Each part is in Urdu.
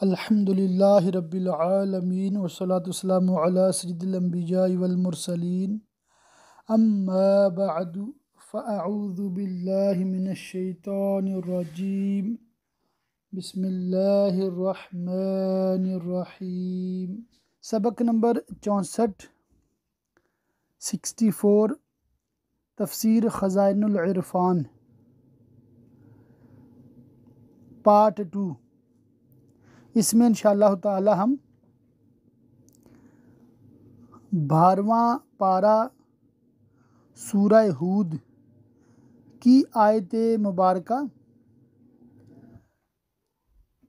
الحمدللہ رب العالمین والصلاة والسلام علی سید الانبیاء والمرسلین اما بعد فاعوذ باللہ من الشیطان الرجیم بسم اللہ الرحمن الرحیم۔ سبق نمبر 64 تفسیر خزائن العرفان پارٹ 2۔ اس میں انشاءاللہ تعالی ہم 12واں پارہ سورہ ہود کی آیت مبارکہ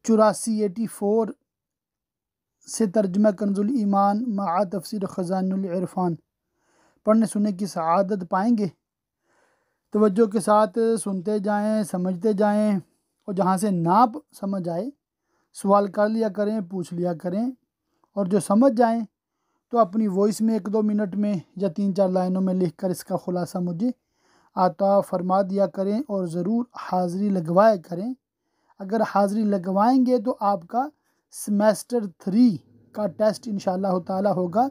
84 سے ترجمہ کنز الایمان مع تفسیر خزائن العرفان پڑھنے سننے کی سعادت پائیں گے۔ توجہ کے ساتھ سنتے جائیں، سمجھتے جائیں، اور جہاں سے نہ سمجھ آئے سوال کر لیا کریں، پوچھ لیا کریں، اور جو سمجھ جائیں تو اپنی وائس میں 1-2 منٹ میں یا 3-4 لائنوں میں لکھ کر اس کا خلاصہ مجھے عطا فرما دیا کریں، اور ضرور حاضری لگوایا کریں۔ اگر حاضری لگوائیں گے تو آپ کا سیمیسٹر 3 کا ٹیسٹ انشاءاللہ تعالی ہوگا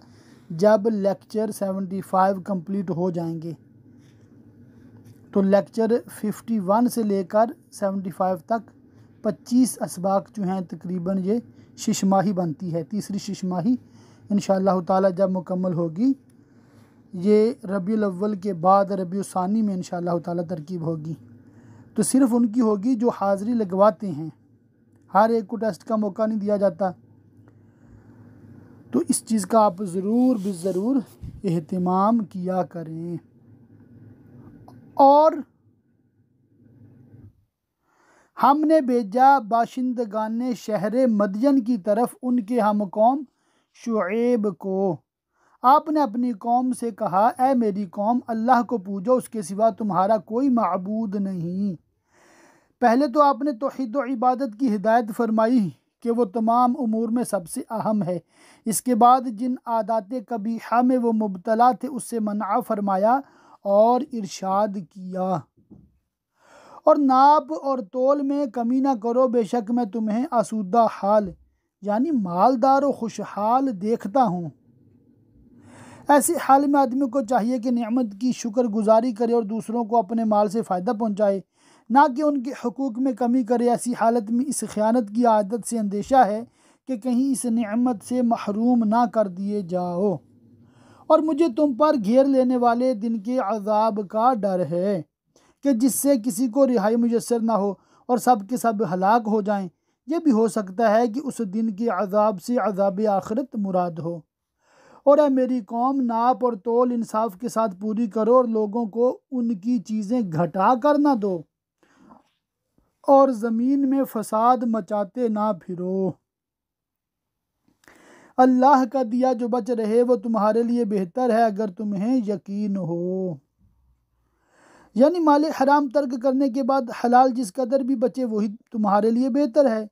جب لیکچر 75 کمپلیٹ ہو جائیں گے۔ تو لیکچر 51 سے لے کر 75 تک 25 اسباق جو ہیں تقریباً یہ ششماہی بنتی ہے۔ تیسری ششماہی انشاءاللہ تعالی جب مکمل ہوگی، یہ ربیع الاول کے بعد ربیع الثانی میں انشاءاللہ تعالی ترکیب ہوگی، تو صرف ان کی ہوگی جو حاضری لگواتے ہیں۔ ہر ایک کو ٹیسٹ کا موقع نہیں دیا جاتا، تو اس چیز کا آپ ضرور بالضرور اہتمام کیا کریں۔ اور ہم نے بھیجا باشندگان شہر مدین کی طرف ان کے ہم قوم شعیب کو۔ آپ نے اپنی قوم سے کہا، اے میری قوم، اللہ کو پوجو، اس کے سوا تمہارا کوئی معبود نہیں۔ پہلے تو آپ نے توحید و عبادت کی ہدایت فرمائی کہ وہ تمام امور میں سب سے اہم ہے۔ اس کے بعد جن عادات قبیحہ میں وہ مبتلا تھے اس سے منع فرمایا اور ارشاد کیا، اور ناپ اور تول میں کمی نہ کرو، بے شک میں تمہیں آسودہ حال یعنی مالدار و خوشحال دیکھتا ہوں۔ ایسے حال میں آدمی کو چاہیے کہ نعمت کی شکر گزاری کرے اور دوسروں کو اپنے مال سے فائدہ پہنچائے، نہ کہ ان کے حقوق میں کمی کرے۔ ایسی حالت میں اس خیانت کی عادت سے اندیشہ ہے کہ کہیں اس نعمت سے محروم نہ کر دیے جاؤ، اور مجھے تم پر گھیر لینے والے دن کے عذاب کا ڈر ہے کہ جس سے کسی کو رہائی میسر نہ ہو اور سب کے سب ہلاک ہو جائیں۔ یہ بھی ہو سکتا ہے کہ اس دن کے عذاب سے عذاب آخرت مراد ہو۔ اور اے میری قوم، ناپ اور تول انصاف کے ساتھ پوری کرو اور لوگوں کو ان کی چیزیں گھٹا کر نہ دو، اور زمین میں فساد مچاتے نہ پھرو۔ اللہ کا دیا جو بچ رہے وہ تمہارے لیے بہتر ہے اگر تمہیں یقین ہو۔ یعنی مال حرام ترک کرنے کے بعد حلال جس قدر بھی بچے وہی تمہارے لیے بہتر ہے۔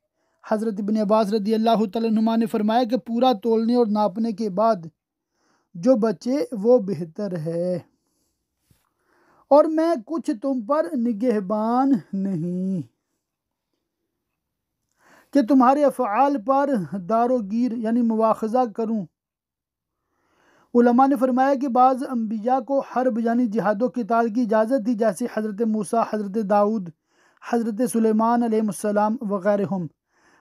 حضرت ابن عباس رضی اللہ تعالیٰ عنہما نے فرمایا کہ پورا تولنے اور ناپنے کے بعد جو بچے وہ بہتر ہے، اور میں کچھ تم پر نگہبان نہیں کہ تمہارے افعال پر داروگیر یعنی مواخذہ کروں۔ علماء نے فرمایا کہ بعض انبیاء کو حرب یعنی جہاد و قتال کی اجازت تھی، جیسے حضرت موسیٰ، حضرت داؤد، حضرت سلیمان علیہ السلام وغیرہم۔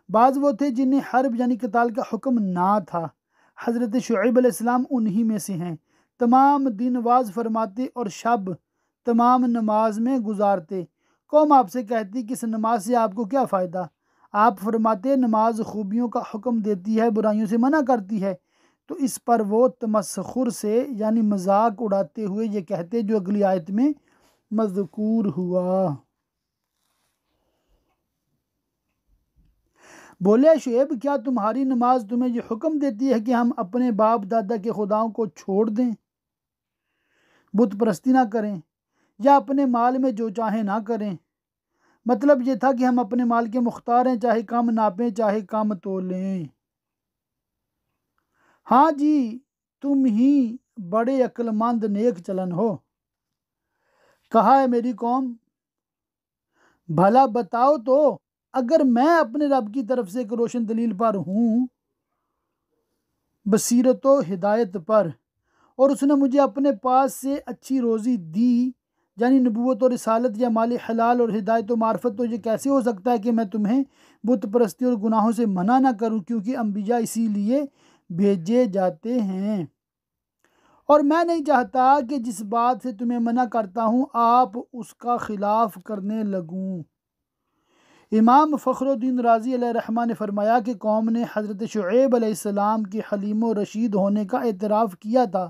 بعض وہ تھے جنہیں حرب یعنی قتال کا حکم نہ تھا، حضرت شعیب علیہ السلام انہی میں سے ہیں۔ تمام دن واز فرماتے اور شب تمام نماز میں گزارتے۔ قوم آپ سے کہتی کہ اس نماز سے آپ کو کیا فائدہ؟ آپ فرماتے نماز خوبیوں کا حکم دیتی ہے، برائیوں سے منع کرتی ہے۔ تو اس پر وہ تمسخر سے یعنی مذاق اڑاتے ہوئے یہ کہتے جو اگلی آیت میں مذکور ہوا۔ بولے شعیب، کیا تمہاری نماز تمہیں یہ حکم دیتی ہے کہ ہم اپنے باپ دادا کے خداؤں کو چھوڑ دیں، بت پرستی نہ کریں، یا اپنے مال میں جو چاہیں نہ کریں؟ مطلب یہ تھا کہ ہم اپنے مال کے مختار ہیں، چاہے کم ناپیں چاہے کم تولیں۔ ہاں جی، تم ہی بڑے عقل مند نیک چلن ہو۔ کہا ہے میری قوم، بھلا بتاؤ تو اگر میں اپنے رب کی طرف سے ایک روشن دلیل پر ہوں، بصیرت و ہدایت پر، اور اس نے مجھے اپنے پاس سے اچھی روزی دی، یعنی نبوت اور رسالت یا مال حلال اور ہدایت و معرفت، تو یہ کیسے ہو سکتا ہے کہ میں تمہیں بت پرستی اور گناہوں سے منع نہ کروں؟ کیونکہ انبیاء اسی لیے بھیجے جاتے ہیں، اور میں نہیں چاہتا کہ جس بات سے تمہیں منع کرتا ہوں آپ اس کا خلاف کرنے لگوں۔ امام فخر الدین رازی علیہ الرحمہ نے فرمایا کہ قوم نے حضرت شعیب علیہ السلام کے حلیم و رشید ہونے کا اعتراف کیا تھا،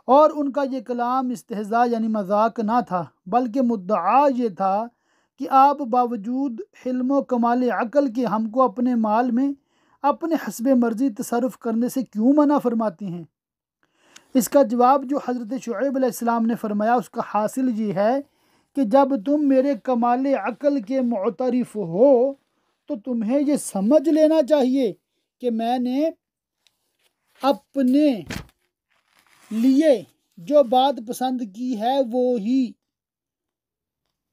اور ان کا یہ کلام استہزاء یعنی مذاق نہ تھا، بلکہ مدعا یہ تھا کہ آپ باوجود حلم و کمال عقل کے ہم کو اپنے مال میں اپنے حسب مرضی تصرف کرنے سے کیوں منع فرماتی ہیں؟ اس کا جواب جو حضرت شعیب علیہ السلام نے فرمایا اس کا حاصل یہ ہے کہ جب تم میرے کمال عقل کے معترف ہو تو تمہیں یہ سمجھ لینا چاہیے کہ میں نے اپنے لیے جو بات پسند کی ہے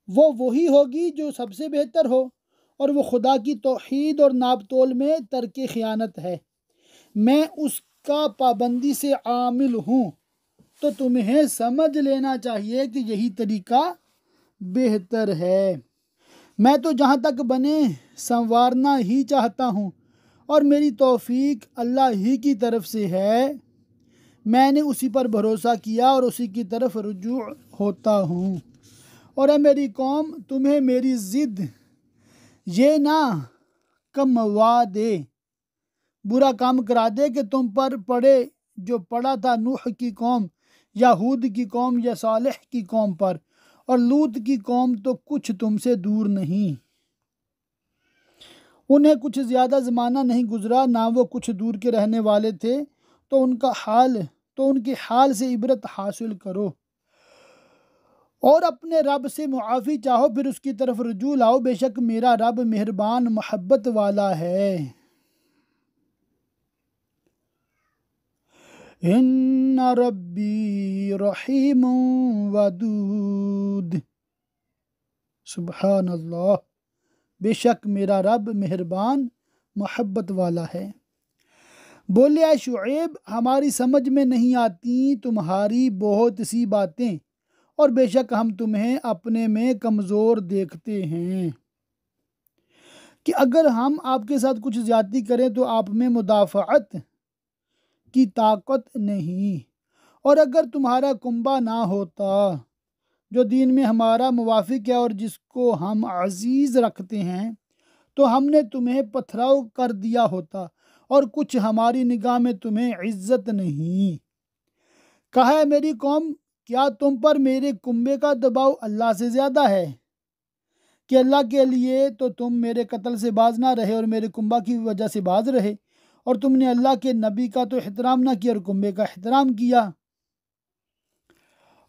وہ وہی ہوگی جو سب سے بہتر ہو، اور وہ خدا کی توحید اور ناپ تول میں ترک خیانت ہے۔ میں اس کا پابندی سے عامل ہوں، تو تمہیں سمجھ لینا چاہیے کہ یہی طریقہ بہتر ہے۔ میں تو جہاں تک بنے سنوارنا ہی چاہتا ہوں، اور میری توفیق اللہ ہی کی طرف سے ہے۔ میں نے اسی پر بھروسہ کیا اور اسی کی طرف رجوع ہوتا ہوں۔ اور اے میری قوم، تمہیں میری ضد یہ نہ کموا دے، برا کام کرا دے کہ تم پر پڑے جو پڑا تھا نوح کی قوم یا ہود کی قوم یا صالح کی قوم پر، اور لوط کی قوم تو کچھ تم سے دور نہیں۔ انہیں کچھ زیادہ زمانہ نہیں گزرا، نہ وہ کچھ دور کے رہنے والے تھے، تو ان کے حال سے عبرت حاصل کرو، اور اپنے رب سے معافی چاہو، پھر اس کی طرف رجوع لاؤ، بے شک میرا رب مہربان محبت والا ہے۔ ان ربی رحیم ودود، سبحان اللہ، بے شک میرا رب مہربان محبت والا ہے۔ بولے اے شعیب، ہماری سمجھ میں نہیں آتی تمہاری بہت سی باتیں، اور بے شک ہم تمہیں اپنے میں کمزور دیکھتے ہیں کہ اگر ہم آپ کے ساتھ کچھ زیادتی کریں تو آپ میں مدافعت کی طاقت نہیں، اور اگر تمہارا کنبہ نہ ہوتا جو دین میں ہمارا موافق ہے اور جس کو ہم عزیز رکھتے ہیں، تو ہم نے تمہیں پتھراؤ کر دیا ہوتا، اور کچھ ہماری نگاہ میں تمہیں عزت نہیں۔ کہا ہے میری قوم، کیا تم پر میرے کنبے کا دباؤ اللہ سے زیادہ ہے کہ اللہ کے لیے تو تم میرے قتل سے باز نہ رہے اور میرے کنبہ کی وجہ سے باز رہے، اور تم نے اللہ کے نبی کا تو احترام نہ کیا اور کنبے کا احترام کیا،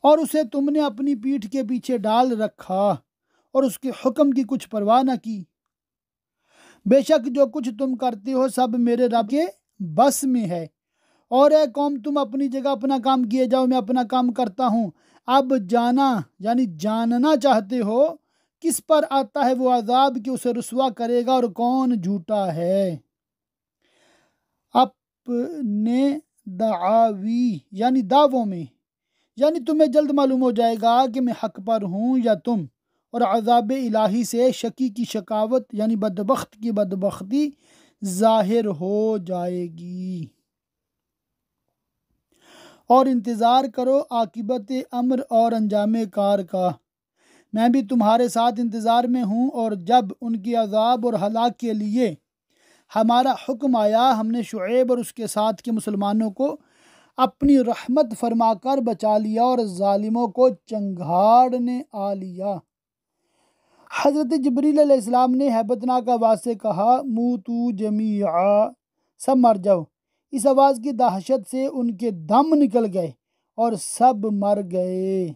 اور اسے تم نے اپنی پیٹھ کے پیچھے ڈال رکھا اور اس کے حکم کی کچھ پرواہ نہ کی۔ بے شک جو کچھ تم کرتے ہو سب میرے رب کے بس میں ہے، اور اے قوم تم اپنی جگہ اپنا کام کیے جاؤ، میں اپنا کام کرتا ہوں۔ اب جاننا چاہتے ہو کس پر آتا ہے وہ عذاب کہ اسے رسوا کرے گا، اور کون جھوٹا ہے۔ اپنے دعاوی یعنی دعووں میں، یعنی تمہیں جلد معلوم ہو جائے گا کہ میں حق پر ہوں یا تم، اور عذاب الہی سے شقی کی شقاوت یعنی بدبخت کی بدبختی ظاہر ہو جائے گی۔ اور انتظار کرو عاقبت امر اور انجام کار کا، میں بھی تمہارے ساتھ انتظار میں ہوں۔ اور جب ان کی عذاب اور ہلاک کے لیے ہمارا حکم آیا، ہم نے شعیب اور اس کے ساتھ کے مسلمانوں کو اپنی رحمت فرما کر بچا لیا، اور ظالموں کو چنگھاڑنے آ لیا۔ حضرت جبریل علیہ السلام نے ہیبت ناک آواز سے کہا، موتو جمیعا، سب مر جاؤ۔ اس آواز کی دہشت سے ان کے دم نکل گئے اور سب مر گئے،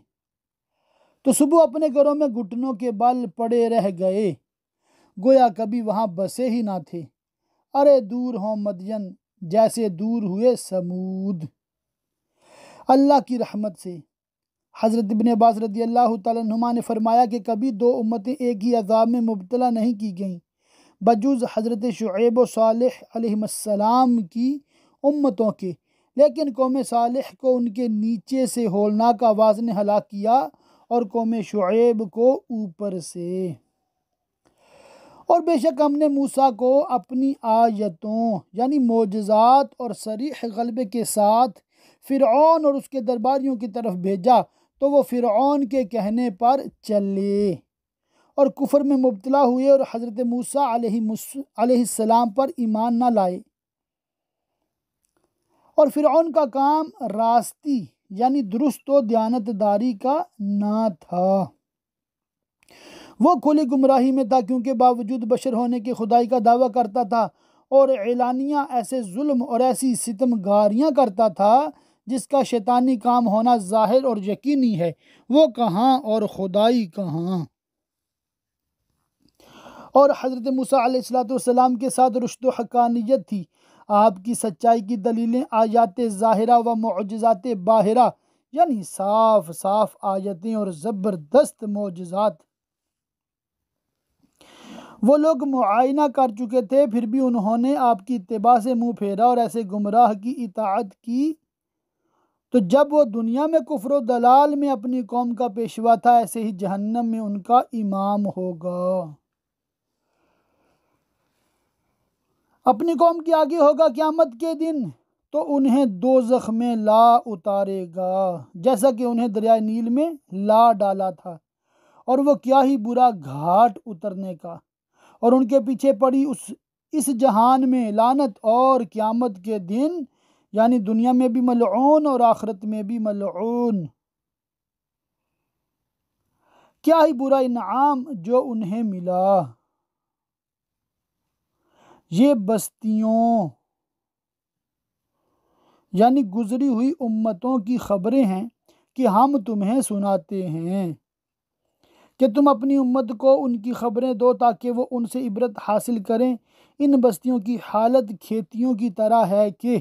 تو صبح اپنے گھروں میں گھٹنوں کے بل پڑے رہ گئے، گویا کبھی وہاں بسے ہی نہ تھے۔ ارے دور ہوں مدین جیسے دور ہوئے سمود۔ اللہ کی رحمت سے حضرت ابن عباس رضی اللہ تعالیٰ عنہما نے فرمایا کہ کبھی دو امتیں ایک ہی عذاب میں مبتلا نہیں کی گئیں، بجز حضرت شعیب و صالح علیہ السلام کی امتوں کے، لیکن قوم صالح کو ان کے نیچے سے ہولناک آواز نے ہلاک کیا اور قوم شعیب کو اوپر سے۔ اور بے شک ہم نے موسیٰ کو اپنی آیتوں یعنی معجزات اور صریح غلبے کے ساتھ فرعون اور اس کے درباریوں کی طرف بھیجا، تو وہ فرعون کے کہنے پر چلے اور کفر میں مبتلا ہوئے اور حضرت موسیٰ علیہ السلام پر ایمان نہ لائے۔ اور فرعون کا کام راستی یعنی درست و دیانتداری کا نہ تھا، وہ کھلی گمراہی میں تھا، کیونکہ باوجود بشر ہونے کے خدائی کا دعویٰ کرتا تھا اور اعلانیہ ایسے ظلم اور ایسی ستم گاریاں کرتا تھا جس کا شیطانی کام ہونا ظاہر اور یقینی ہے، وہ کہاں اور خدائی کہاں۔ اور حضرت موسیٰ علیہ السلام کے ساتھ رشد و حقانیت تھی، آپ کی سچائی کی دلیلیں آیات ظاہرہ و معجزات باہرہ یعنی صاف صاف آیتیں اور زبردست معجزات۔ وہ لوگ معائنہ کر چکے تھے، پھر بھی انہوں نے آپ کی اتباع سے منہ پھیرا اور ایسے گمراہ کی اطاعت کی، تو جب وہ دنیا میں کفر و دلال میں اپنی قوم کا پیشوا تھا، ایسے ہی جہنم میں ان کا امام ہوگا۔ اپنی قوم کے آگے ہوگا قیامت کے دن، تو انہیں دوزخ میں لا اتارے گا جیسا کہ انہیں دریائے نیل میں لا ڈالا تھا، اور وہ کیا ہی برا گھاٹ اترنے کا، اور ان کے پیچھے پڑی اس جہان میں لعنت، اور قیامت کے دن یعنی دنیا میں بھی ملعون اور آخرت میں بھی ملعون۔ کیا ہی برا انعام جو انہیں ملا۔ یہ بستیوں یعنی گزری ہوئی امتوں کی خبریں ہیں کہ ہم تمہیں سناتے ہیں کہ تم اپنی امت کو ان کی خبریں دو تاکہ وہ ان سے عبرت حاصل کریں۔ ان بستیوں کی حالت کھیتیوں کی طرح ہے کہ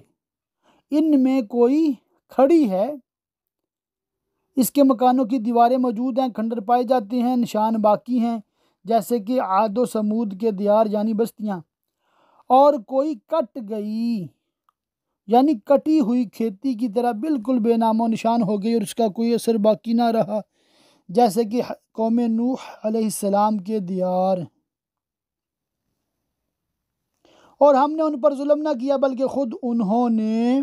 ان میں کوئی کھڑی ہے، اس کے مکانوں کی دیواریں موجود ہیں، کھنڈر پائے جاتے ہیں، نشان باقی ہیں، جیسے کہ عاد و سمود کے دیار یعنی بستیاں۔ اور کوئی کٹ گئی یعنی کٹی ہوئی کھیتی کی طرح بالکل بے نام و نشان ہو گئی اور اس کا کوئی اثر باقی نہ رہا، جیسے کہ قوم نوح علیہ السلام کے دیار۔ اور ہم نے ان پر ظلم نہ کیا بلکہ خود انہوں نے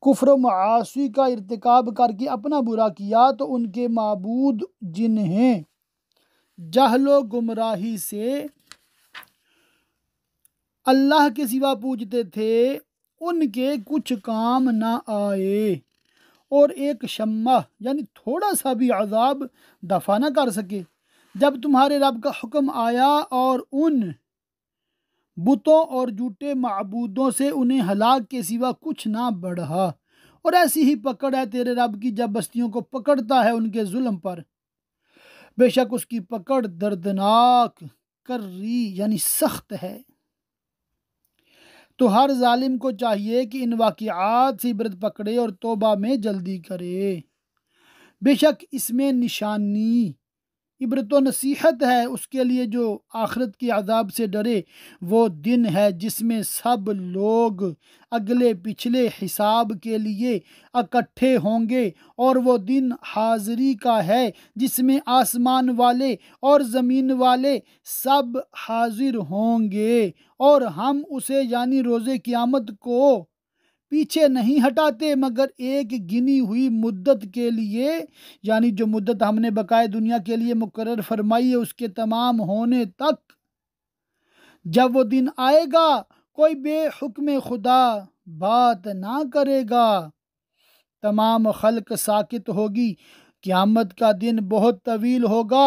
کفر و معاصی کا ارتکاب کر کے اپنا برا کیا، تو ان کے معبود جنہیں جہل و گمراہی سے اللہ کے سوا پوجتے تھے، ان کے کچھ کام نہ آئے، اور ایک شمع یعنی تھوڑا سا بھی عذاب دفع نہ کر سکے جب تمہارے رب کا حکم آیا، اور ان بتوں اور جھوٹے معبودوں سے انہیں ہلاک کے سوا کچھ نہ بڑھا۔ اور ایسی ہی پکڑ ہے تیرے رب کی جب بستیوں کو پکڑتا ہے ان کے ظلم پر، بے شک اس کی پکڑ دردناک کری یعنی سخت ہے۔ تو ہر ظالم کو چاہیے کہ ان واقعات سے عبرت پکڑے اور توبہ میں جلدی کرے، بے شک اس میں نشانی عبرت و نصیحت ہے اس کے لیے جو آخرت کے عذاب سے ڈرے۔ وہ دن ہے جس میں سب لوگ اگلے پچھلے حساب کے لیے اکٹھے ہوں گے، اور وہ دن حاضری کا ہے جس میں آسمان والے اور زمین والے سب حاضر ہوں گے، اور ہم اسے یعنی روز قیامت کو پیچھے نہیں ہٹاتے مگر ایک گنی ہوئی مدت کے لیے، یعنی جو مدت ہم نے بقائے دنیا کے لیے مقرر فرمائی ہے اس کے تمام ہونے تک۔ جب وہ دن آئے گا کوئی بے حکم خدا بات نہ کرے گا، تمام خلق ساکت ہوگی۔ قیامت کا دن بہت طویل ہوگا،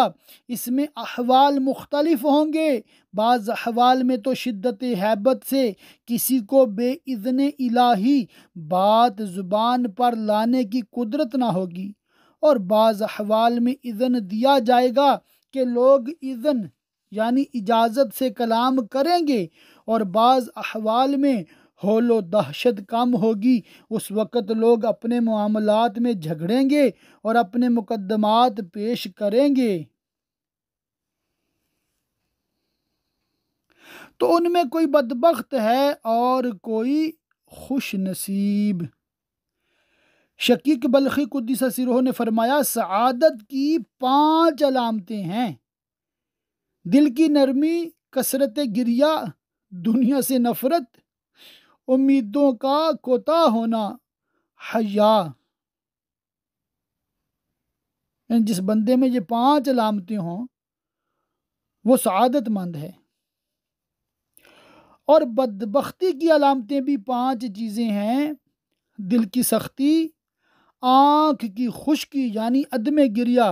اس میں احوال مختلف ہوں گے، بعض احوال میں تو شدت ہیبت سے کسی کو بے اذن الہی بات زبان پر لانے کی قدرت نہ ہوگی، اور بعض احوال میں اذن دیا جائے گا کہ لوگ اذن یعنی اجازت سے کلام کریں گے، اور بعض احوال میں ہول و دہشت کم ہوگی، اس وقت لوگ اپنے معاملات میں جھگڑیں گے اور اپنے مقدمات پیش کریں گے۔ تو ان میں کوئی بدبخت ہے اور کوئی خوش نصیب۔ شقیق بلخی قدس سرہ نے فرمایا سعادت کی 5 علامتیں ہیں: دل کی نرمی، کثرت گریہ، دنیا سے نفرت، امیدوں کا کوتاہ ہونا، حیا۔ یعنی جس بندے میں یہ 5 علامتیں ہوں وہ سعادت مند ہے۔ اور بدبختی کی علامتیں بھی 5 چیزیں ہیں: دل کی سختی، آنکھ کی خشکی یعنی عدم گریہ،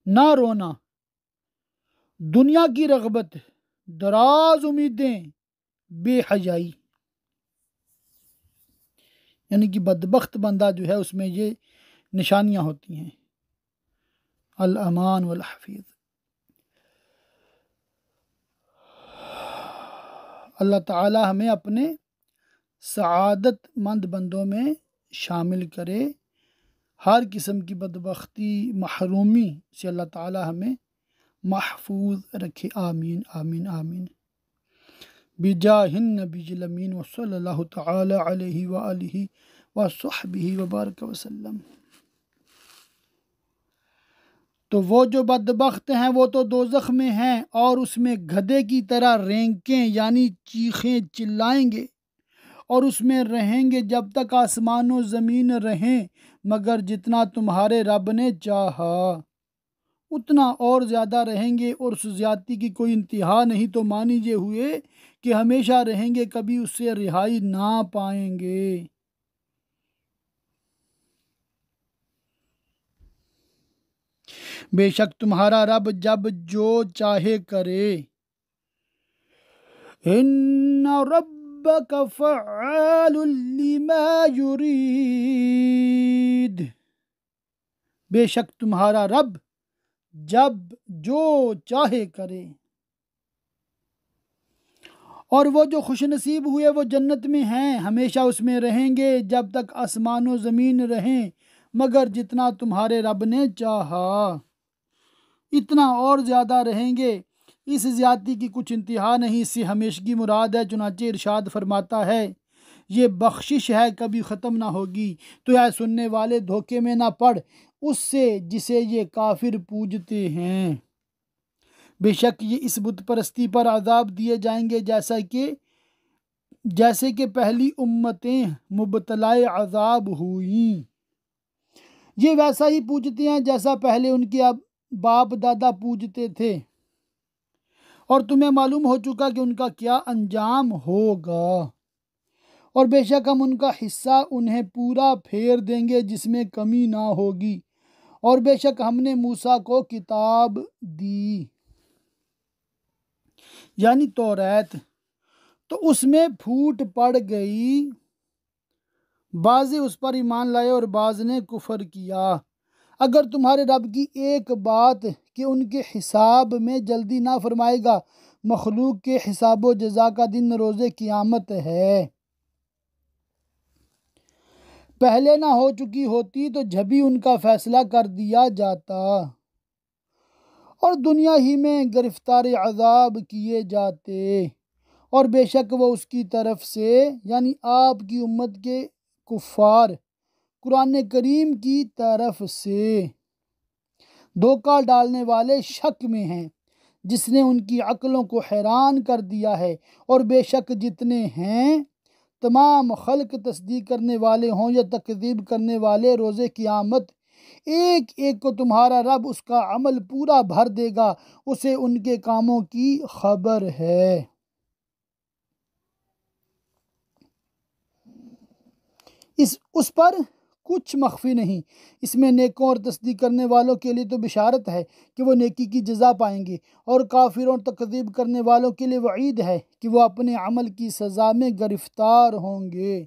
نہ رونا، دنیا کی رغبت، دراز امیدیں، بے حیائی۔ یعنی کہ بدبخت بندہ جو ہے اس میں یہ نشانیاں ہوتی ہیں۔ الامان والحفیظ۔ اللہ تعالی ہمیں اپنے سعادت مند بندوں میں شامل کرے، ہر قسم کی بدبختی، محرومی سے اللہ تعالی ہمیں محفوظ رکھے، آمین آمین آمین، بجاہ النبی الامین وصلی اللہ تعالی علیہ وآلہ وصحبہ وبارک وسلم۔ تو وہ جو بدبخت ہیں وہ تو دوزخ میں ہیں اور اس میں گدھے کی طرح رینکیں یعنی چیخیں چلائیں گے اور اس میں رہیں گے جب تک آسمان و زمین رہیں، مگر جتنا تمہارے رب نے چاہا اتنا اور زیادہ رہیں گے، اور اس زیادتی کی کوئی انتہا نہیں، تو معنی یہ ہوئے کہ ہمیشہ رہیں گے، کبھی اس سے رہائی نہ پائیں گے۔ بے شک تمہارا رب جب جو چاہے کرے، ان ربک فعال لما یرید، بے شک تمہارا رب جب جو چاہے کرے۔ اور وہ جو خوش نصیب ہوئے وہ جنت میں ہیں، ہمیشہ اس میں رہیں گے جب تک آسمان و زمین رہیں، مگر جتنا تمہارے رب نے چاہا اتنا اور زیادہ رہیں گے، اس زیادتی کی کچھ انتہا نہیں، اس سے ہمیشگی مراد ہے۔ چنانچہ ارشاد فرماتا ہے یہ بخشش ہے، کبھی ختم نہ ہوگی، تو اے سننے والے دھوکے میں نہ پڑ اس سے جسے یہ کافر پوجتے ہیں۔ بے شک یہ اس بت پرستی پر عذاب دیے جائیں گے جیسے کہ پہلی امتیں مبتلا عذاب ہوئیں، یہ ویسا ہی پوجتے ہیں جیسا پہلے ان کے باپ دادا پوجتے تھے، اور تمہیں معلوم ہو چکا کہ ان کا کیا انجام ہوگا، اور بے شک ہم ان کا حصہ انہیں پورا پھیر دیں گے جس میں کمی نہ ہوگی، اور بے شک ہم نے موسیٰ کو کتاب دی یعنی توریت، تو اس میں پھوٹ پڑ گئی، بعض اس پر ایمان لائے اور بعض نے کفر کیا۔ اگر تمہارے رب کی ایک بات کہ ان کے حساب میں جلدی نہ فرمائے گا، مخلوق کے حساب و جزا کا دن روز قیامت ہے، پہلے نہ ہو چکی ہوتی تو جبھی ان کا فیصلہ کر دیا جاتا اور دنیا ہی میں گرفتار عذاب کیے جاتے، اور بے شک وہ اس کی طرف سے یعنی آپ کی امت کے کفار قرآن کریم کی طرف سے دھوکہ ڈالنے والے شک میں ہیں، جس نے ان کی عقلوں کو حیران کر دیا ہے، اور بے شک جتنے ہیں تمام خلق تصدیق کرنے والے ہوں یا تکذیب کرنے والے، روز قیامت ایک ایک کو تمہارا رب اس کا عمل پورا بھر دے گا، اسے ان کے کاموں کی خبر ہے۔ اس پر کچھ مخفی نہیں، اس میں نیکوں اور تصدیق کرنے والوں کے لیے تو بشارت ہے کہ وہ نیکی کی جزا پائیں گے، اور کافروں اور تکذیب کرنے والوں کے لیے وعید ہے کہ وہ اپنے عمل کی سزا میں گرفتار ہوں گے۔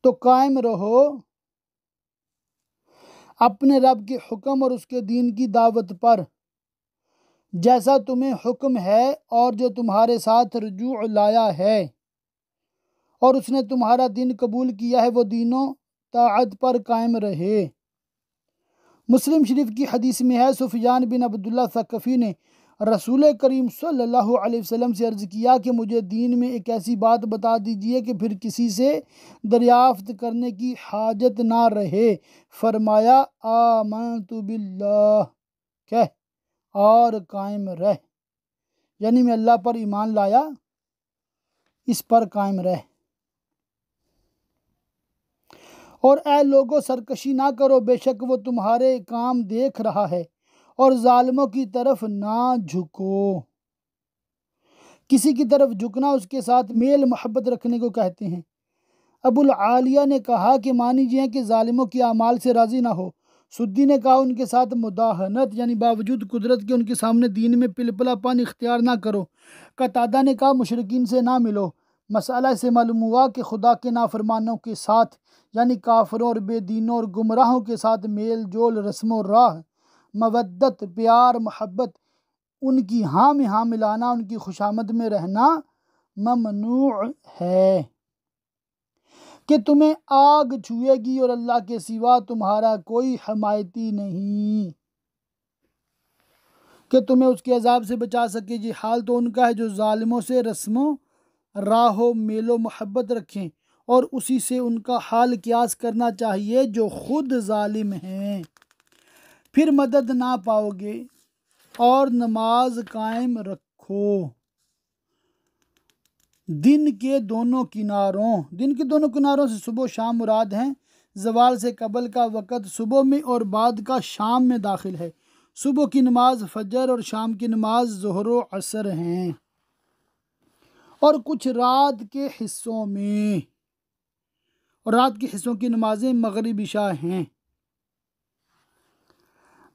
تو قائم رہو اپنے رب کے حکم اور اس کے دین کی دعوت پر، جیسا تمہیں حکم ہے، اور جو تمہارے ساتھ رجوع لایا ہے، اور اس نے تمہارا دین قبول کیا ہے، وہ دینوں طاعت پر قائم رہے۔ مسلم شریف کی حدیث میں ہے، سفیان بن عبداللہ ثقفی نے رسول کریم صلی اللہ علیہ وسلم سے عرض کیا کہ مجھے دین میں ایک ایسی بات بتا دیجئے کہ پھر کسی سے دریافت کرنے کی حاجت نہ رہے۔ فرمایا آمنت باللہ، کہہ اور قائم رہ، یعنی میں اللہ پر ایمان لایا، اس پر قائم رہ۔ اور اے لوگو سرکشی نہ کرو، بے شک وہ تمہارے کام دیکھ رہا ہے، اور ظالموں کی طرف نہ جھکو۔ کسی کی طرف جھکنا اس کے ساتھ میل محبت رکھنے کو کہتے ہیں۔ ابو العالیہ نے کہا کہ معنی یہ ہے کہ ظالموں کی اعمال سے راضی نہ ہو۔ سدی نے کہا ان کے ساتھ مداہنت، یعنی باوجود قدرت کے ان کے سامنے دین میں پلپلا پن اختیار نہ کرو۔ قتادہ نے کہا مشرکین سے نہ ملو۔ مسئلہ سے معلوم ہوا کہ خدا کے نافرمانوں کے ساتھ، یعنی کافروں اور بے دینوں اور گمراہوں کے ساتھ میل جول، رسم و راہ، مودت، پیار، محبت، ان کی ہاں میں ہاں ملانا، ان کی خوشامد میں رہنا ممنوع ہے، کہ تمہیں آگ چھوئے گی اور اللہ کے سوا تمہارا کوئی حمایتی نہیں کہ تمہیں اس کے عذاب سے بچا سکے۔ یہ حال تو ان کا ہے جو ظالموں سے رسم و راہ و میل و محبت رکھیں، اور اسی سے ان کا حال قیاس کرنا چاہیے جو خود ظالم ہیں۔ پھر مدد نہ پاؤ گے، اور نماز قائم رکھو دن کے دونوں کناروں سے صبح و شام مراد ہیں۔ زوال سے قبل کا وقت صبح میں اور بعد کا شام میں داخل ہے۔ صبح کی نماز فجر اور شام کی نماز ظہر و عصر ہیں، اور کچھ رات کے حصوں میں، اور رات کے حصوں کی نمازیں مغرب عشاء ہیں۔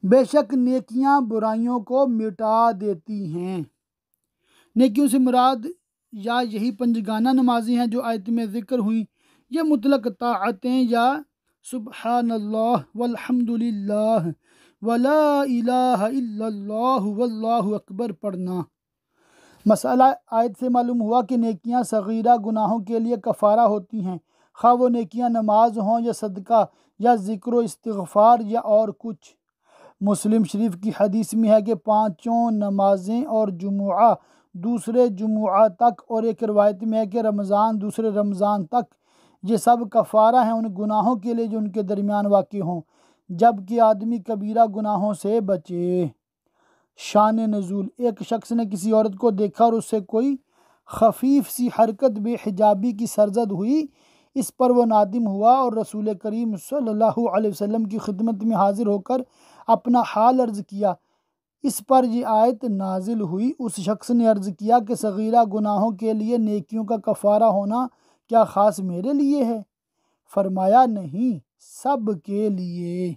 بے شک نیکیاں برائیوں کو مٹا دیتی ہیں۔ نیکیوں سے مراد یا یہی پنجگانہ نمازیں ہیں جو آیت میں ذکر ہوئیں، یا مطلق طاعتیں، یا سبحان اللہ والحمد للہ ولا الہ الا اللہ واللہ اکبر پڑھنا۔ مسئلہ آیت سے معلوم ہوا کہ نیکیاں صغیرہ گناہوں کے لیے کفارہ ہوتی ہیں، خواہ وہ نیکیاں نماز ہوں یا صدقہ یا ذکر و استغفار یا اور کچھ۔ مسلم شریف کی حدیث میں ہے کہ 5 نمازیں اور جمعہ دوسرے جمعہ تک، اور ایک روایت میں ہے کہ رمضان دوسرے رمضان تک، یہ سب کفارہ ہیں ان گناہوں کے لیے جو ان کے درمیان واقع ہوں، جب کہ آدمی کبیرہ گناہوں سے بچے۔ شان نزول: ایک شخص نے کسی عورت کو دیکھا اور اس سے کوئی خفیف سی حرکت بے حجابی کی سرزد ہوئی۔ اس پر وہ نادم ہوا اور رسول کریم صلی اللہ علیہ وسلم کی خدمت میں حاضر ہو کر اپنا حال عرض کیا۔ اس پر یہ آیت نازل ہوئی۔ اس شخص نے عرض کیا کہ صغیرہ گناہوں کے لیے نیکیوں کا کفارہ ہونا کیا خاص میرے لیے ہے؟ فرمایا نہیں، سب کے لیے۔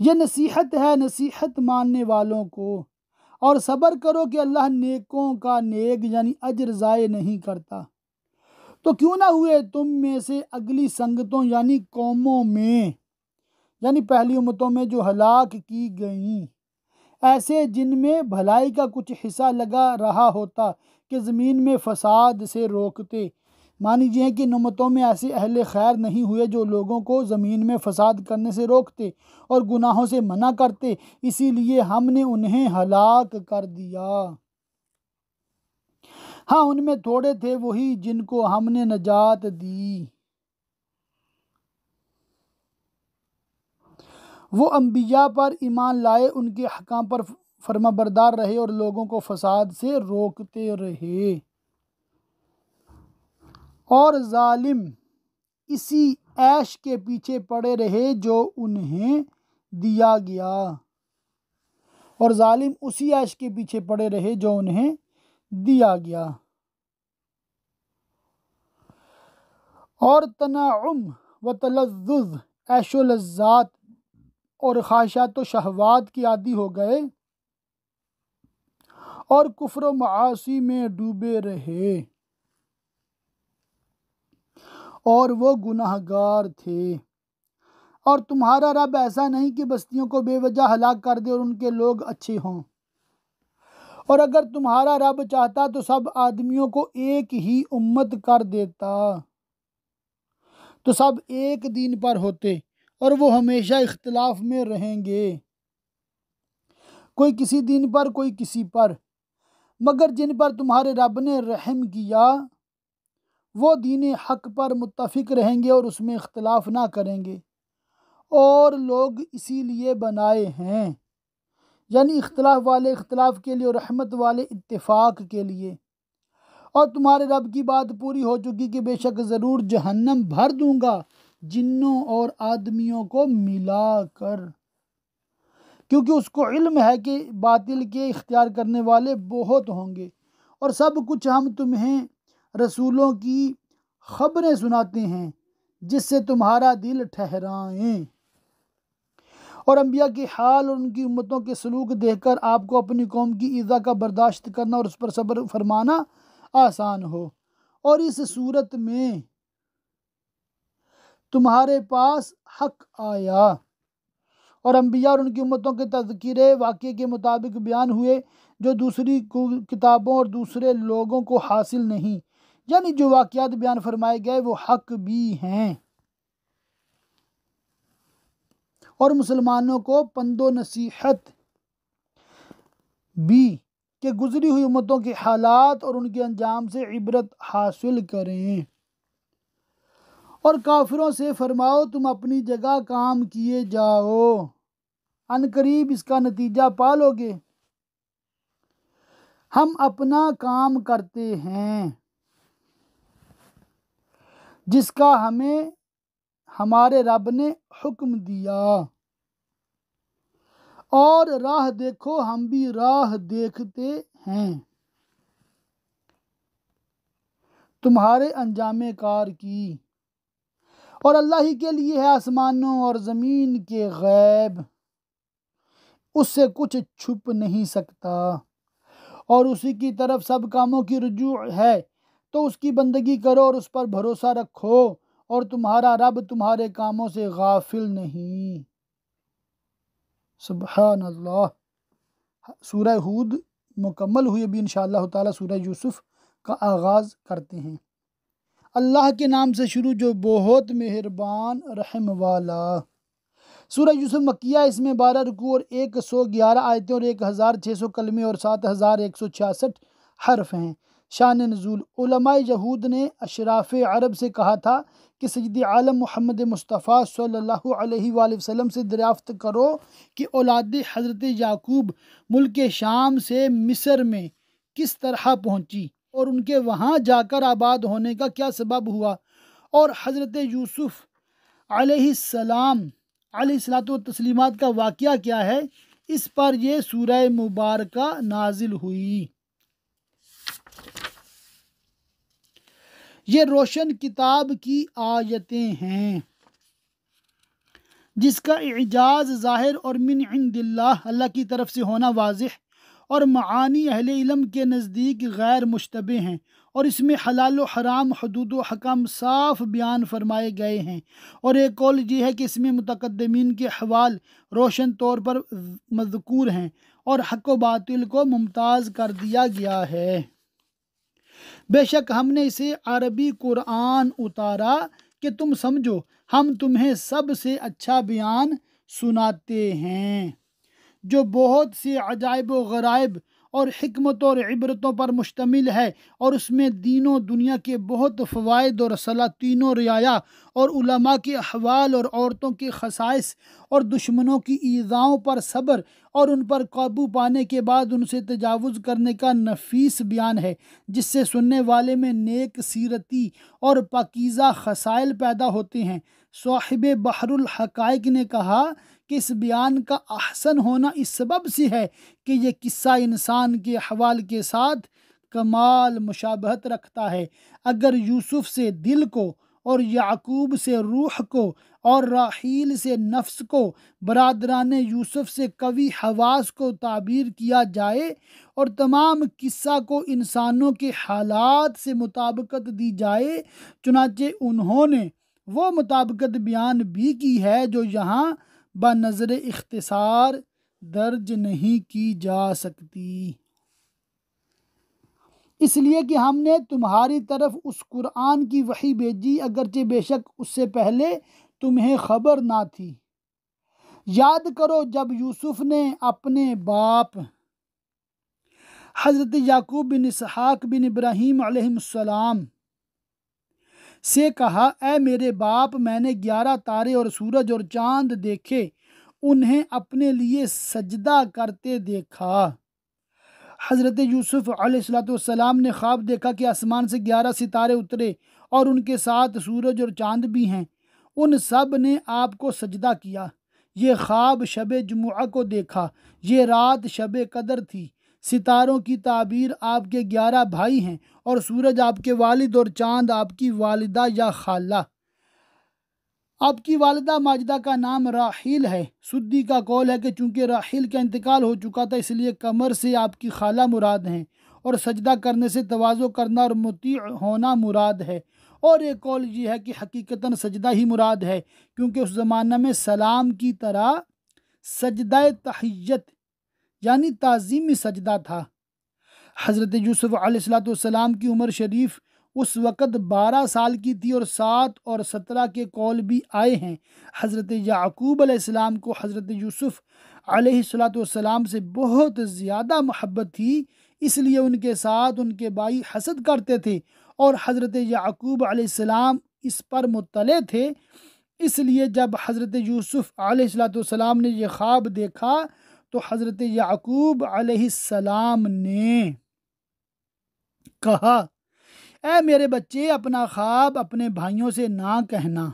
یہ نصیحت ہے نصیحت ماننے والوں کو، اور صبر کرو کہ اللہ نیکوں کا نیک یعنی اجر ضائع نہیں کرتا۔ تو کیوں نہ ہوئے تم میں سے اگلی سنگتوں یعنی قوموں میں، یعنی پہلی امتوں میں جو ہلاک کی گئیں، ایسے جن میں بھلائی کا کچھ حصہ لگا رہا ہوتا کہ زمین میں فساد سے روکتے۔ معنی یہ ہے کہ ان امتوں میں ایسے اہل خیر نہیں ہوئے جو لوگوں کو زمین میں فساد کرنے سے روکتے اور گناہوں سے منع کرتے، اسی لیے ہم نے انہیں ہلاک کر دیا۔ ہاں ان میں تھوڑے تھے وہی جن کو ہم نے نجات دی۔ وہ انبیاء پر ایمان لائے، ان کے احکام پر فرما بردار رہے اور لوگوں کو فساد سے روکتے رہے۔ اور ظالم اسی عیش کے پیچھے پڑے رہے جو انہیں دیا گیا، اور ظالم اسی عیش کے پیچھے پڑے رہے جو انہیں دیا گیا۔ اور تنعم و تلذذ، عیش و لذات اور خواہشات و شہوات کی عادی ہو گئے، اور کفر و معاصی میں ڈوبے رہے، اور وہ گناہ گار تھے۔ اور تمہارا رب ایسا نہیں کہ بستیوں کو بے وجہ ہلاک کر دے اور ان کے لوگ اچھے ہوں۔ اور اگر تمہارا رب چاہتا تو سب آدمیوں کو ایک ہی امت کر دیتا، تو سب ایک دین پر ہوتے اور وہ ہمیشہ اختلاف میں رہیں گے، کوئی کسی دین پر کوئی کسی پر، مگر جن پر تمہارے رب نے رحم کیا وہ دین حق پر متفق رہیں گے اور اس میں اختلاف نہ کریں گے، اور لوگ اسی لیے بنائے ہیں، یعنی اختلاف والے اختلاف کے لیے اور رحمت والے اتفاق کے لیے۔ اور تمہارے رب کی بات پوری ہو چکی کہ بے شک ضرور جہنم بھر دوں گا جنوں اور آدمیوں کو ملا کر، کیونکہ اس کو علم ہے کہ باطل کے اختیار کرنے والے بہت ہوں گے، اور سب کچھ ہم تمہیں رسولوں کی خبریں سناتے ہیں جس سے تمہارا دل ٹھہرائیں۔ اور انبیاء کے حال اور ان کی امتوں کے سلوک دیکھ کر آپ کو اپنی قوم کی ایذا کا برداشت کرنا اور اس پر صبر فرمانا آسان ہو۔ اور اس صورت میں تمہارے پاس حق آیا اور انبیاء اور ان کی امتوں کے تذکرے واقعے کے مطابق بیان ہوئے جو دوسری کتابوں اور دوسرے لوگوں کو حاصل نہیں، یعنی جو واقعات بیان فرمائے گئے وہ حق بھی ہیں، اور مسلمانوں کو پند و نصیحت بھی کہ گزری ہوئی امتوں کے حالات اور ان کے انجام سے عبرت حاصل کریں۔ اور کافروں سے فرماؤ تم اپنی جگہ کام کیے جاؤ، ان قریب اس کا نتیجہ پالو گے، ہم اپنا کام کرتے ہیں جس کا ہمیں ہمارے رب نے حکم دیا، اور راہ دیکھو ہم بھی راہ دیکھتے ہیں تمہارے انجام کار کی، اور اللہ ہی کے لیے ہے آسمانوں اور زمین کے غیب، اس سے کچھ چھپ نہیں سکتا، اور اسی کی طرف سب کاموں کی رجوع ہے، تو اس کی بندگی کرو اور اس پر بھروسہ رکھو، اور تمہارا رب تمہارے کاموں سے غافل نہیں۔ سبحان اللہ۔ سورہ ہود مکمل ہوئی، ابھی انشاءاللہ تعالی سورہ یوسف کا آغاز کرتے ہیں۔ اللہ کے نام سے شروع جو بہت مہربان رحم والا۔ سورہ یوسف مکیہ، اس میں 12 رکوع اور 111 آیتیں اور 1600 کلمے اور 7166 حرف ہیں۔ شان نزول: علماء یہود نے اشراف عرب سے کہا تھا کہ سید عالم محمد مصطفیٰ صلی اللہ علیہ وآلہ وسلم سے دریافت کرو کہ اولاد حضرت یعقوب ملک شام سے مصر میں کس طرح پہنچی اور ان کے وہاں جا کر آباد ہونے کا کیا سبب ہوا، اور حضرت یوسف علیہ السلام علیہ الصلوۃ والتسلیمات کا واقعہ کیا ہے۔ اس پر یہ سورہ مبارکہ نازل ہوئی۔ یہ روشن کتاب کی آیتیں ہیں جس کا اعجاز ظاہر اور من عند اللہ کی طرف سے ہونا واضح، اور معانی اہل علم کے نزدیک غیر مشتبہ ہیں، اور اس میں حلال و حرام، حدود و حکم صاف بیان فرمائے گئے ہیں، اور ایک قول یہ ہے کہ اس میں متقدمین کے احوال روشن طور پر مذکور ہیں اور حق و باطل کو ممتاز کر دیا گیا ہے۔ بے شک ہم نے اسے عربی قرآن اتارا کہ تم سمجھو، ہم تمہیں سب سے اچھا بیان سناتے ہیں جو بہت سے عجائب و غرائب اور حکمت اور عبرتوں پر مشتمل ہے، اور اس میں دین و دنیا کے بہت فوائد اور سلاطین و رعایا اور علماء کے احوال اور عورتوں کے خصائص اور دشمنوں کی ایذاؤں پر صبر اور ان پر قابو پانے کے بعد ان سے تجاوز کرنے کا نفیس بیان ہے، جس سے سننے والے میں نیک سیرتی اور پاکیزہ خصائل پیدا ہوتے ہیں۔ صاحب بحر الحقائق نے کہا کہ اس بیان کا احسن ہونا اس سبب سے ہے کہ یہ قصہ انسان کے احوال کے ساتھ کمال مشابہت رکھتا ہے۔ اگر یوسف سے دل کو اور یعقوب سے روح کو اور راحیل سے نفس کو، برادران یوسف سے قوی حواس کو تعبیر کیا جائے اور تمام قصہ کو انسانوں کے حالات سے مطابقت دی جائے، چنانچہ انہوں نے وہ مطابقت بیان بھی کی ہے جو یہاں بنظر اختصار درج نہیں کی جا سکتی، اس لیے کہ ہم نے تمہاری طرف اس قرآن کی وحی بھیجی، اگرچہ بے شک اس سے پہلے تمہیں خبر نہ تھی۔ یاد کرو جب یوسف نے اپنے باپ حضرت یعقوب بن اسحاق بن ابراہیم علیہ السلام سے کہا، اے میرے باپ، میں نے 11 تارے اور سورج اور چاند دیکھے، انہیں اپنے لیے سجدہ کرتے دیکھا۔ حضرت یوسف علیہ السلام نے خواب دیکھا کہ آسمان سے 11 ستارے اترے اور ان کے ساتھ سورج اور چاند بھی ہیں، ان سب نے آپ کو سجدہ کیا۔ یہ خواب شب جمعہ کو دیکھا، یہ رات شب قدر تھی۔ ستاروں کی تعبیر آپ کے 11 بھائی ہیں، اور سورج آپ کے والد اور چاند آپ کی والدہ یا خالہ۔ آپ کی والدہ ماجدہ کا نام راحیل ہے۔ سدی کا قول ہے کہ چونکہ راحیل کا انتقال ہو چکا تھا، اس لیے قمر سے آپ کی خالہ مراد ہیں، اور سجدہ کرنے سے تواضع کرنا اور مطیع ہونا مراد ہے۔ اور ایک قول یہ ہے کہ حقیقتاً سجدہ ہی مراد ہے، کیونکہ اس زمانہ میں سلام کی طرح سجدہ تحیت یعنی تعظیمی سجدہ تھا۔ حضرت یوسف علیہ السلام کی عمر شریف اس وقت 12 سال کی تھی، اور 7 اور 17 کے قول بھی آئے ہیں۔ حضرت یعقوب علیہ السلام کو حضرت یوسف علیہ السلام سے بہت زیادہ محبت تھی، اس لیے ان کے ساتھ ان کے بھائی حسد کرتے تھے، اور حضرت یعقوب علیہ السلام اس پر مطلع تھے۔ اس لیے جب حضرت یوسف علیہ السلام نے یہ خواب دیکھا تو حضرت یعقوب علیہ السلام نے کہا، اے میرے بچے، اپنا خواب اپنے بھائیوں سے نہ کہنا،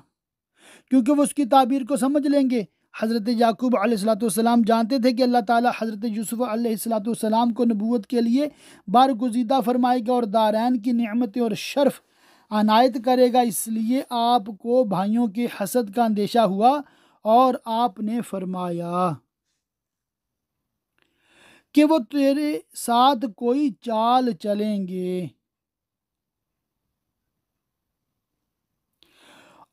کیونکہ وہ اس کی تعبیر کو سمجھ لیں گے۔ حضرت یعقوب علیہ السلام جانتے تھے کہ اللہ تعالیٰ حضرت یوسف علیہ السلام کو نبوت کے لیے برگزیدہ فرمائے گا اور دارین کی نعمتیں اور شرف عنایت کرے گا، اس لیے آپ کو بھائیوں کے حسد کا اندیشہ ہوا، اور آپ نے فرمایا کہ وہ تیرے ساتھ کوئی چال چلیں گے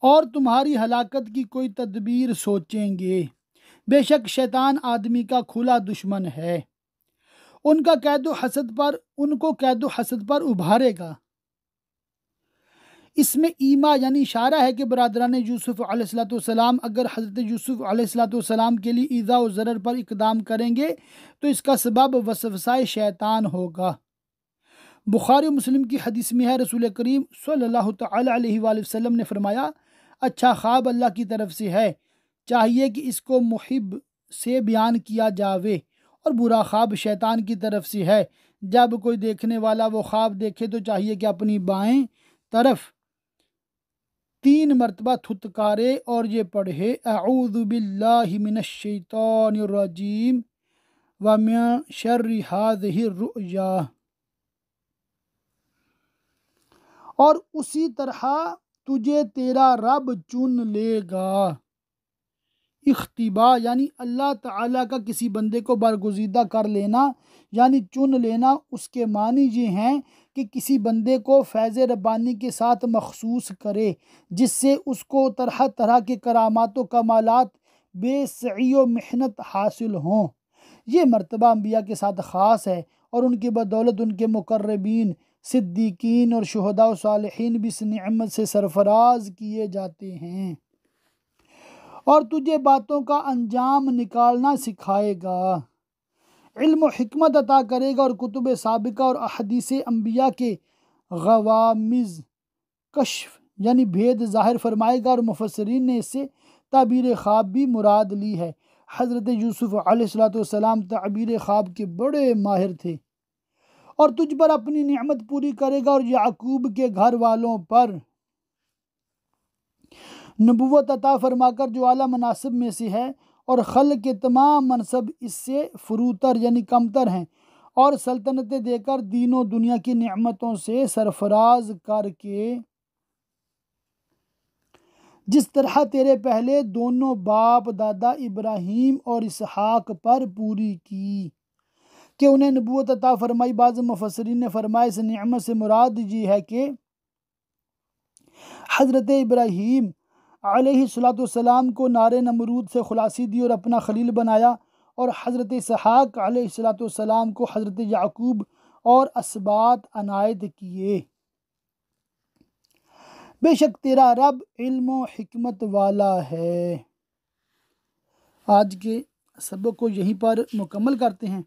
اور تمہاری ہلاکت کی کوئی تدبیر سوچیں گے۔ بے شک شیطان آدمی کا کھلا دشمن ہے، ان کو قید و حسد پر ابھارے گا۔ اس میں ایما یعنی اشارہ ہے کہ برادران یوسف علیہ السلام اگر حضرت یوسف علیہ السلام کے لیے ایذا و ضرر پر اقدام کریں گے تو اس کا سبب وسوسہ شیطان ہوگا۔ بخاری و مسلم کی حدیث میں ہے، رسول کریم صلی اللہ تعالی علیہ وآلہ وسلم نے فرمایا، اچھا خواب اللہ کی طرف سے ہے، چاہیے کہ اس کو محب سے بیان کیا جاوے، اور برا خواب شیطان کی طرف سے ہے، جب کوئی دیکھنے والا وہ خواب دیکھے تو چاہیے کہ اپنی بائیں طرف 3 مرتبہ تھتکارے اور یہ پڑھے، اعوذ باللہ من الشیطان الرجیم ومن شر ہذہ الرؤیا، اور اسی طرح تجھے تیرا رب چن لے گا۔ اختباء یعنی اللہ تعالیٰ کا کسی بندے کو برگزیدہ کر لینا یعنی چن لینا، اس کے معنی یہ ہیں کہ کسی بندے کو فیض ربانی کے ساتھ مخصوص کرے، جس سے اس کو طرح طرح کے کرامات و کمالات بے سعی و محنت حاصل ہوں۔ یہ مرتبہ انبیاء کے ساتھ خاص ہے، اور ان کی بدولت ان کے مقربین، صدیقین اور شہداء و صالحین بھی اس نعمت سے سرفراز کیے جاتے ہیں، اور تجھے باتوں کا انجام نکالنا سکھائے گا، علم و حکمت عطا کرے گا، اور کتب سابقہ اور احادیث انبیاء کے غوامض کشف یعنی بھید ظاہر فرمائے گا، اور مفسرین نے اس سے تعبیر خواب بھی مراد لی ہے۔ حضرت یوسف علیہ السلام تعبیر خواب کے بڑے ماہر تھے، اور تجھ پر اپنی نعمت پوری کرے گا، اور یعقوب کے گھر والوں پر نبوت عطا فرما کر جو اعلیٰ مناصب میں سے ہے، اور خلق کے تمام منصب اس سے فروتر یعنی کمتر ہیں، اور سلطنتیں دے کر دین و دنیا کی نعمتوں سے سرفراز کر کے جس طرح تیرے پہلے دونوں باپ دادا ابراہیم اور اسحاق پر پوری کی کہ انہیں نبوت عطا فرمائی۔ بعض مفسرین نے فرمایا اس نعمت سے مراد یہ ہے کہ حضرت ابراہیم علیہ السلام کو نار نمرود سے خلاصی دی اور اپنا خلیل بنایا، اور حضرت اسحاق علیہ السلام کو حضرت یعقوب اور اسباط عنایت کیے۔ بے شک تیرا رب علم و حکمت والا ہے۔ آج کے سبق کو یہیں پر مکمل کرتے ہیں۔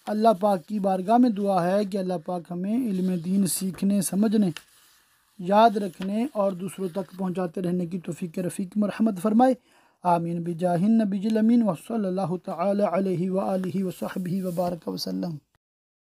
اللہ پاک کی بارگاہ میں دعا ہے کہ اللہ پاک ہمیں علم دین سیکھنے، سمجھنے، یاد رکھنے اور دوسروں تک پہنچاتے رہنے کی توفیق رفیق مرحمت فرمائے۔ آمین بجاہ النبی الامین وصلی اللہ تعالی علیہ وآلہ وصحبہ وبارک وسلم۔